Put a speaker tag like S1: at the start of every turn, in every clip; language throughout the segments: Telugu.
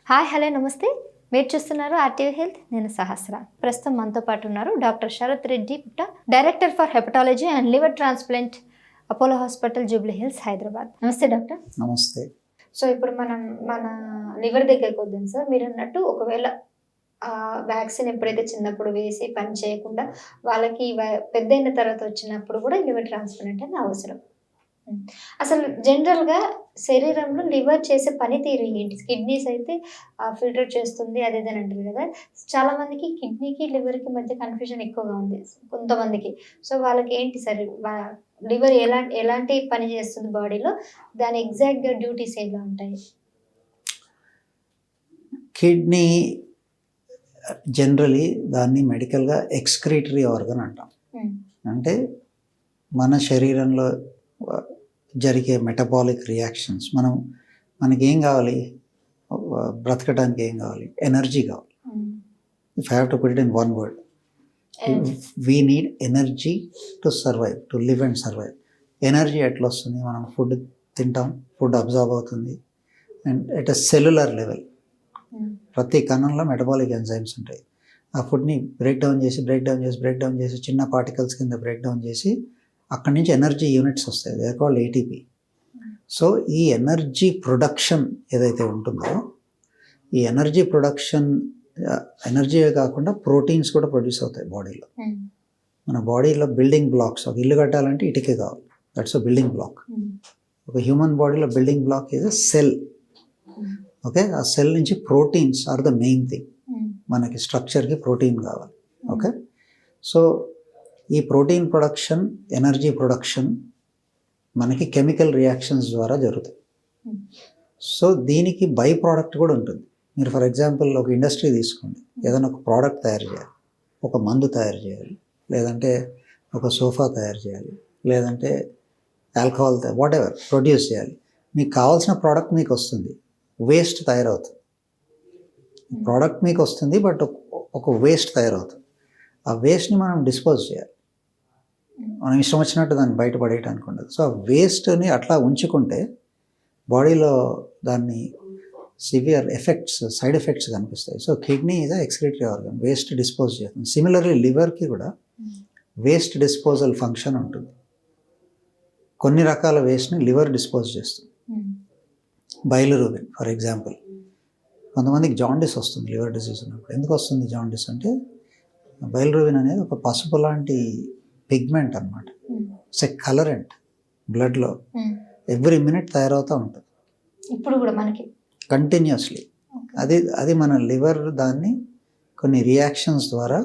S1: హాయ్ హలో నమస్తే. మీరు చూస్తున్నారు ఆర్టీవీ హెల్త్. నేను సహస్ర. ప్రస్తుతం మనతో పాటు ఉన్నారు డాక్టర్ శరత్ రెడ్డి పుట్ట, director for hepatology and liver transplant, Apollo hospital, Jubilee hills, Hyderabad. నమస్తే డాక్టర్.
S2: నమస్తే.
S1: సో ఇప్పుడు మన లివర్ దగ్గరికి వద్దాం సార్. మీరు అన్నట్టు ఒకవేళ వ్యాక్సిన్ ఎప్పుడైతే చిన్నప్పుడు వేసి పని చేయకుండా వాళ్ళకి పెద్ద అయిన తర్వాత వచ్చినప్పుడు కూడా లివర్ ట్రాన్స్ప్లాంట్ అనేది అవసరం. అసలు జనరల్‌గా శరీరంలో లివర్ చేసే పనితీరు ఏంటి? కిడ్నీస్ అయితే ఫిల్టర్ చేస్తుంది అది ఇది అని అంటారు కదా! చాలామందికి కిడ్నీకి, లివర్‌కి మధ్య కన్‌ఫ్యూజన్ ఎక్కువగా ఉంది కొంతమందికి. సో వాళ్ళకి ఏంటి సార్ లివర్ ఎలాంటి పని చేస్తుంది బాడీలో? దాని ఎగ్జాక్ట్‌గా డ్యూటీస్ ఎలా ఉంటాయి?
S2: కిడ్నీ జనరలీ దాన్ని మెడికల్‌గా ఎక్స్‌క్రీటరీ ఆర్గన్ అంటాం. అంటే మన శరీరంలో జరిగే మెటబాలిక్ రియాక్షన్స్ మనకేం కావాలి? బ్రతకడానికి ఏం కావాలి? ఎనర్జీ కావాలి. If I have to put it in one word, we need energy to survive, to live and survive. Energy ఎట్లా వస్తుంది? మనం ఫుడ్ తింటాం, ఫుడ్ అబ్జార్బ్ అవుతుంది, and at a cellular level ప్రతి కణంలో మెటబాలిక్ ఎంజైమ్స్ ఉంటాయి. ఆ ఫుడ్ని బ్రేక్ డౌన్ చేసి చిన్న పార్టికల్స్ కింద బ్రేక్ డౌన్ చేసి అక్కడి నుంచి ఎనర్జీ యూనిట్స్ వస్తాయి. They are called ATP. So ఈ ఎనర్జీ ప్రొడక్షన్ ఏదైతే ఉంటుందో, ఈ ఎనర్జీ ప్రొడక్షన్ ఎనర్జీ కాకుండా ప్రోటీన్స్ కూడా ప్రొడ్యూస్ అవుతాయి బాడీలో. మన బాడీలో బిల్డింగ్ బ్లాక్స్, ఒక ఇల్లు కట్టాలంటే ఇటుకే కావాలి, దట్స్ అ బిల్డింగ్ బ్లాక్. ఒక హ్యూమన్ బాడీలో building block is a cell. Okay, ఆ సెల్ నుంచి proteins are the main thing. మనకి స్ట్రక్చర్కి ప్రోటీన్ కావాలి. ఓకే, సో ఈ ప్రోటీన్ ప్రొడక్షన్, ఎనర్జీ ప్రొడక్షన్ మనకి కెమికల్ రియాక్షన్స్ ద్వారా జరుగుతాయి. సో దీనికి బై ప్రోడక్ట్ కూడా ఉంటుంది. మీరు ఫర్ ఎగ్జాంపుల్ ఒక ఇండస్ట్రీ తీసుకోండి, ఏదైనా ఒక ప్రోడక్ట్ తయారు చేయాలి, ఒక మందు తయారు చేయాలి, లేదంటే ఒక సోఫా తయారు చేయాలి, లేదంటే ఆల్కహాల్ వాట్ ఎవర్ ప్రొడ్యూస్ చేయాలి. మీకు కావాల్సిన ప్రోడక్ట్ మీకు వస్తుంది, వేస్ట్ తయారవుతుంది. ప్రోడక్ట్ మీకు వస్తుంది, బట్ ఒక వేస్ట్ తయారవుతుంది. ఆ వేస్ట్ని మనం డిస్పోజ్ చేయాలి. మనం ఇష్టం వచ్చినట్టు దాన్ని బయట పడేయటానికి ఉండదు. సో ఆ వేస్ట్ని అట్లా ఉంచుకుంటే బాడీలో దాన్ని సివియర్ ఎఫెక్ట్స్, సైడ్ ఎఫెక్ట్స్ కనిపిస్తాయి. So kidney is a excretory organ, waste dispose చేస్తుంది. సిమిలర్లీ లివర్కి కూడా వేస్ట్ డిస్పోజల్ ఫంక్షన్ ఉంటుంది. కొన్ని రకాల వేస్ట్ని లివర్ డిస్పోజ్ చేస్తుంది. బైలిరూబిన్ ఫర్ ఎగ్జాంపుల్. కొంతమందికి జాండిస్ వస్తుంది లివర్ డిసీజ్ ఉన్నప్పుడు. ఎందుకు వస్తుంది జాండిస్ అంటే, బైలిరూబిన్ అనేది ఒక పసుపు లాంటి పిగ్మెంట్ అనమాట. ఇట్స్ ఎ కలరెంట్ బ్లడ్లో ఎవ్రీ మినిట్ తయారవుతూ ఉంటుంది
S1: ఇప్పుడు కూడా మనకి
S2: కంటిన్యూస్లీ. అది మన లివర్ దాన్ని కొన్ని రియాక్షన్స్ ద్వారా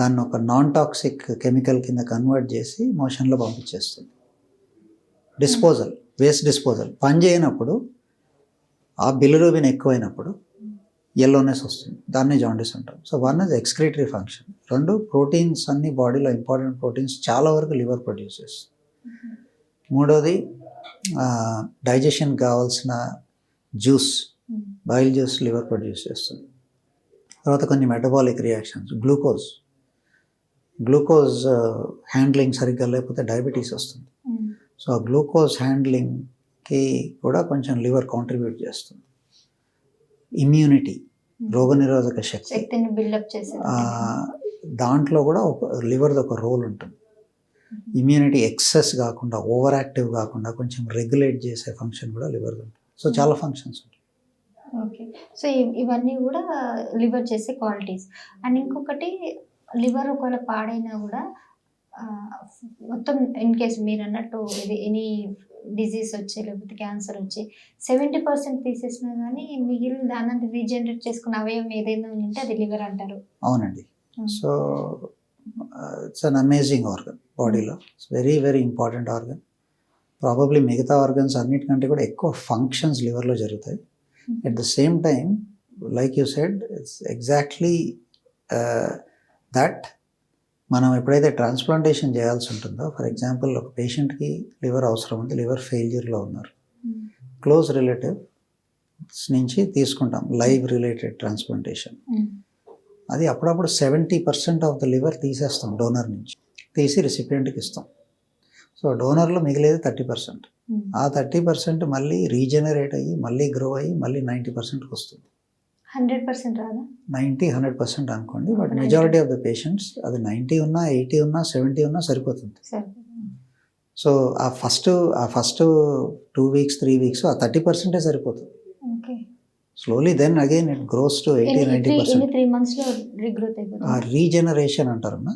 S2: దాన్ని ఒక నాన్ టాక్సిక్ కెమికల్ కింద కన్వర్ట్ చేసి మోషన్లో పంపించేస్తుంది. డిస్పోజల్, వేస్ట్ డిస్పోజల్ పని చేయనప్పుడు, ఆ బిలిరూబిన్ ఎక్కువైనప్పుడు ఎల్లోనెస్ వస్తుంది. దాన్ని జాండిస్ అంటాం. So one is excretory function. రెండు, ప్రోటీన్స్ అన్ని బాడీలో ఇంపార్టెంట్ ప్రోటీన్స్ చాలా వరకు లివర్ ప్రొడ్యూస్ చేస్తుంది. మూడోది డైజెషన్ కావాల్సిన juice, boil juice liver produce చేస్తుంది. తర్వాత కొన్ని మెటబాలిక్ రియాక్షన్స్, గ్లూకోజ్ హ్యాండ్లింగ్ సరిగ్గా లేకపోతే డయాబెటీస్ వస్తుంది. సో ఆ గ్లూకోజ్ హ్యాండ్లింగ్కి కూడా కొంచెం లివర్ కాంట్రిబ్యూట్ చేస్తుంది. ఇమ్యూనిటీ, రోగనిరోధక శక్తిని బిల్డప్ చేసే దాంట్లో కూడా ఒక లివర్ది ఒక రోల్ ఉంటుంది. ఇమ్యూనిటీ ఎక్సెస్ కాకుండా, ఓవర్ యాక్టివ్ కాకుండా కొంచెం రెగ్యులేట్ చేసే ఫంక్షన్ కూడా లివర్ది ఉంటుంది. సో చాలా ఫంక్షన్స్ ఉంటాయి.
S1: ఓకే, సో ఇవన్నీ కూడా లివర్ చేసే క్వాలిటీస్. అండ్ ఇంకొకటి, లివర్ ఒకవేళ పాడైనా కూడా మొత్తం ఇన్ కేస్ మీరు అన్నట్టు ఇది ఎనీ డిజీజ్ వచ్చి లేకపోతే క్యాన్సర్ వచ్చి 70% తీసేసినా కానీ మిగిలిన దాన్ని రీజనరేట్ చేసుకున్న అవయవం ఏదైనా ఉంటే అది లివర్ అంటారు.
S2: అవునండి. So it's an amazing organ బాడీలో. It's very very important organ. Probably మిగతా ఆర్గన్స్ అన్నిటికంటే కూడా ఎక్కువ ఫంక్షన్స్ లివర్లో జరుగుతాయి. At the same time, like you said, it's exactly that మనం ఎప్పుడైతే ట్రాన్స్ప్లాంటేషన్ చేయాల్సి ఉంటుందో, ఫర్ ఎగ్జాంపుల్ ఒక పేషెంట్కి లివర్ అవసరం ఉంది, లివర్ ఫెయిల్యూర్లో ఉన్నారు, క్లోజ్ రిలేటివ్స్ నుంచి తీసుకుంటాం లైవ్ రిలేటెడ్ ట్రాన్స్ప్లాంటేషన్. అది అప్పుడప్పుడు 70% ఆఫ్ ద లివర్ తీసేస్తాం, డోనర్ నుంచి తీసి రిసిపియంట్కి ఇస్తాం. సో డోనర్లో మిగిలేది 30%. ఆ 30% మళ్ళీ రీజనరేట్ అయ్యి మళ్ళీ గ్రో అయ్యి మళ్ళీ 90%కి వస్తుంది.
S1: 100% రాదా?
S2: 90-100% అనుకోండి. But majority of the patients అది 90 ఉన్నా 80 ఉన్నా 70 ఉన్నా సరిపోతుంది.
S1: సరే.
S2: సో ఆ ఫస్ట్ 2 వీక్స్ 3 వీక్స్ ఆ 30% సరిపోతుంది.
S1: Okay.
S2: Slowly then again it grows to 80-90%.
S1: ఎన్ని 3 months లో రీగ్రోత్ అయిపోతుంది?
S2: ఆ రీజనరేషన్ అంటారమ్మా.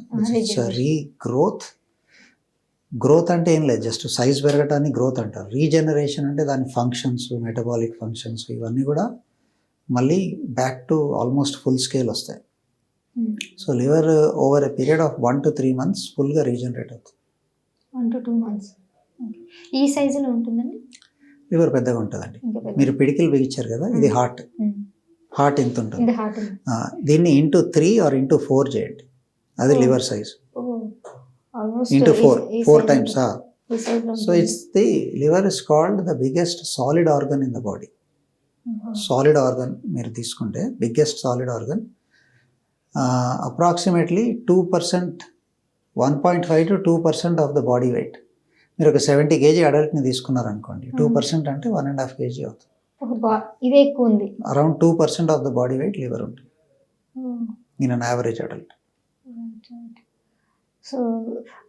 S2: గ్రోత్ అంటే ఏం లేదు, జస్ట్ సైజ్ పెరగటాన్ని గ్రోత్ అంటారు. రీజనరేషన్ అంటే దాని ఫంక్షన్స్, మెటబాలిక్ ఫంక్షన్స్ ఇవన్నీ కూడా మళ్ళీ back to almost full scale వస్తాయి. So liver over a period of 1 to 3 months ఫుల్గా రీజనరేట్ అవుతుంది.
S1: 1 to 2 months. ఈ సైజులో ఉంటుందండి?
S2: లివర్ పెద్దగా ఉంటుందండి. మీరు పిడికిలు బిగించారు కదా, ఇది హార్ట్ ఇంత ఉంటుంది. దీన్ని ఇంటూ 3 or ఇంటూ 4 చేయండి, అది liver size. Into 4 times. So it's the liver is called the biggest solid organ in the body. Solid organ మీరు తీసుకుంటే biggest solid organ, approximately 2%, 1.5 to 2% of the body wait. మీరు ఒక 70 kg అడల్ట్ని తీసుకున్నారనుకోండి, 2% అంటే 1.5 kg అవుతుంది.
S1: ఇదే ఎక్కువ ఉంది.
S2: Around 2% of the body weight liver ఉంటుంది in an average adult.
S1: So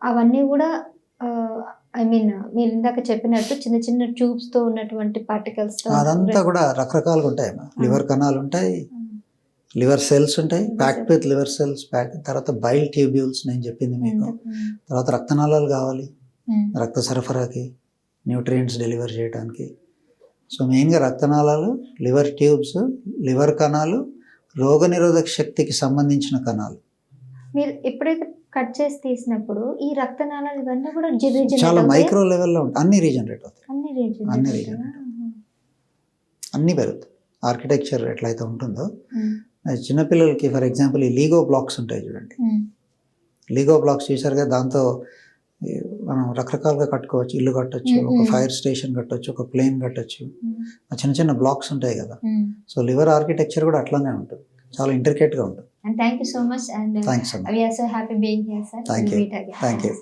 S1: అవన్నీ కూడా ఐ మీన్ మీరు ఇందాక చెప్పినట్టు చిన్న చిన్న ట్యూబ్స్తో ఉన్నటువంటి పార్టికల్స్,
S2: అదంతా కూడా రకరకాలుగా ఉంటాయి. లివర్ కణాలు ఉంటాయి, లివర్ సెల్స్ ఉంటాయి, ప్యాక్డ్ విత్ లివర్ సెల్స్, తర్వాత బైల్ ట్యూబ్యూల్స్ నేను చెప్పింది మీకు, తర్వాత రక్తనాళాలు కావాలి రక్త సరఫరాకి, న్యూట్రియంట్స్ డెలివర్ చేయడానికి. సో మెయిన్గా రక్తనాళాలు, లివర్ ట్యూబ్స్, లివర్ కణాలు, రోగనిరోధక శక్తికి సంబంధించిన కణాలు.
S1: మీరు ఎప్పుడైతే కట్ చేసి తీసినప్పుడు ఈ రక్తనాళాలు ఇవన్నీ కూడా
S2: చాలా మైక్రో లెవెల్లో ఉంటాయి, అన్ని రీజనరేట్ అవుతాయి, అన్ని పెరుగుతాయి. ఆర్కిటెక్చర్ ఎట్లయితే ఉంటుందో చిన్నపిల్లలకి ఫర్ ఎగ్జాంపుల్ ఈ లీగో బ్లాక్స్ ఉంటాయి చూడండి, లీగో బ్లాక్స్ చూసారు కదా, దాంతో మనం రకరకాలుగా కట్టుకోవచ్చు. ఇల్లు కట్టొచ్చు, ఒక ఫైర్ స్టేషన్ కట్టొచ్చు, ఒక ప్లేన్ కట్టొచ్చు, చిన్న చిన్న బ్లాక్స్ ఉంటాయి కదా. సో లివర్ ఆర్కిటెక్చర్ కూడా అట్లానే ఉంటుంది, చాలా ఇంట్రికేట్గా ఉంటుంది.
S1: And thank you so much, and
S2: thanks so much.
S1: we are so happy being here, sir.
S2: Thank you.